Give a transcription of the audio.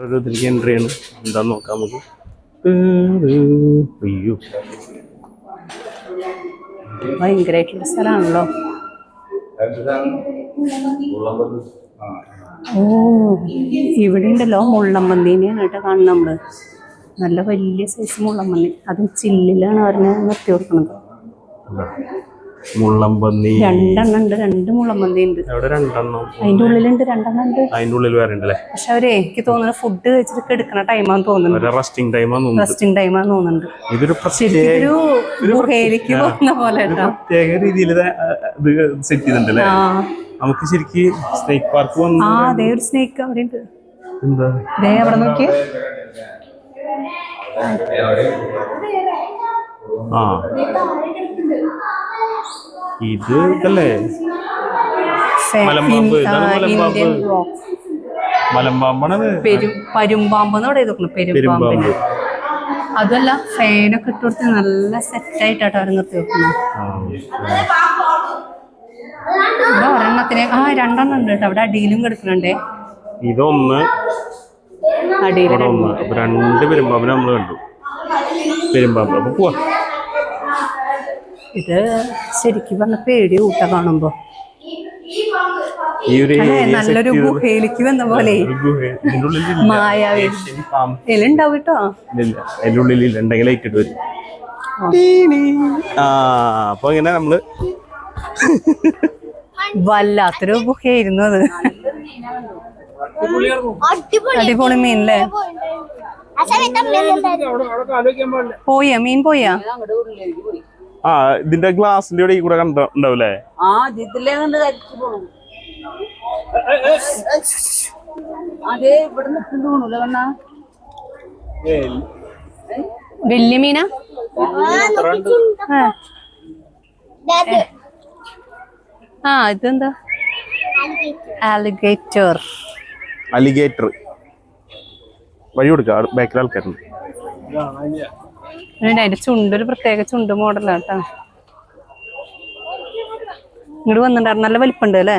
ഒരു ഇതിലേക്ക് എൻട്രി ആണ്. എന്താന്ന് നോക്കാം നമുക്ക്. അയ്യോ, ഭയങ്കരമായിട്ടുള്ള സ്ഥലമാണല്ലോ. ഓ, ഇവിടെ ഉണ്ടല്ലോ മുള്ളമ്പന്നീനെയാണ് കേട്ടോ കാണുന്നത് നമ്മള്. നല്ല വലിയ സൈസ് മുള്ളമ്പന്നി, അതും ചില്ലിലാണ് അവരെ നിർത്തി കൊടുക്കുന്നത്. മുള്ളമ്പന്നി രണ്ടെണ്ണം ഉണ്ട്, 2 മുള്ളമ്പന്നി ഉണ്ട്. അതിന്റെ ഉള്ളിലുണ്ട് 2 ഉണ്ട്. അതിന്റെ ഉള്ളിൽ വേറെ ഉണ്ടല്ലേ. പക്ഷെ അവരെ എനിക്ക് തോന്നുന്നത് ഫുഡ് കഴിച്ചിട്ട് എടുക്കുന്ന ടൈമാന്ന് തോന്നുന്നു. റെസ്റ്റിംഗ് ടൈമാന്ന് തോന്നുന്നുണ്ട്. ഇതൊരു ഗുഹയിലേക്ക് പോകുന്ന പോലെ പ്രത്യേക രീതിയിൽ സെറ്റ് ചെയ്തിട്ടുണ്ടല്ലേ. നമുക്ക് ശരിക്കും സ്നേക്ക് പാർക്ക് വന്നു. അതേ ഒരു സ്നേക്ക് അവിടെ ഉണ്ട്. എന്താ അവിടെ നോക്കിയേ. ഇത് ഇതല്ലേ മലമ്പാമ്പ്. മലമ്പാമ്പാണ്. പരുമ്പാമ്പെന്ന് അവിടെ പെരുമ്പാമ്പ്. അതല്ല, ഫാനൊക്കെ ഇട്ട് കൊടുത്ത് നല്ല സെറ്റായിട്ടാട്ടോ അവർ നിർത്തി വെക്കുന്നത്. ഇവിടെ ഒരെണ്ണത്തിന് 2 ഉണ്ട് കേട്ടോ. അവിടെ അടിയിലും കിടക്കുന്നുണ്ടേ. ഇതൊന്ന് അടിയിൽ 2 പെരുമ്പാമ്പിനെ നമ്മള് കണ്ടു. പെരുമ്പാമ്പ്. അപ്പൊ പോവാ. ഇത് ശരിക്കും പറഞ്ഞ പേടി ഊട്ട കാണുമ്പോ. നല്ലൊരു ഗുഹയിലേക്ക് വന്ന പോലെ മായാവി എലുണ്ടാവും കേട്ടോ. അതിന്റെ ഉള്ളിൽ ഉണ്ടെങ്കിൽ ലൈറ്റ് ഇട്ട് വരും. അപ്പൊ ഇങ്ങനെ നമ്മള് വല്ലാത്തൊരു ഗുഹയായിരുന്നു അത്. അടിപൊളി മീനല്ലേ. പോയാ മീൻ പോയാ. ഇതിന്റെ ഗ്ലാസിന്റെ ഇവിടെ കൂടെ കണ്ടുണ്ടാവൂലേ. വലിയ മീനാ. ഇതെന്താ? അലിഗേറ്റർ. വഴി കൊടുക്ക. ബാക്കിൽ ആൾക്കാരുണ്ട്. അതിന്റെ ചുണ്ടൊരു പ്രത്യേക ചുണ്ട് മോഡലാട്ടാ. ഇങ്ങോട്ട് വന്നിട്ടുണ്ടായിരുന്നു. നല്ല വലിപ്പുണ്ട് അല്ലേ.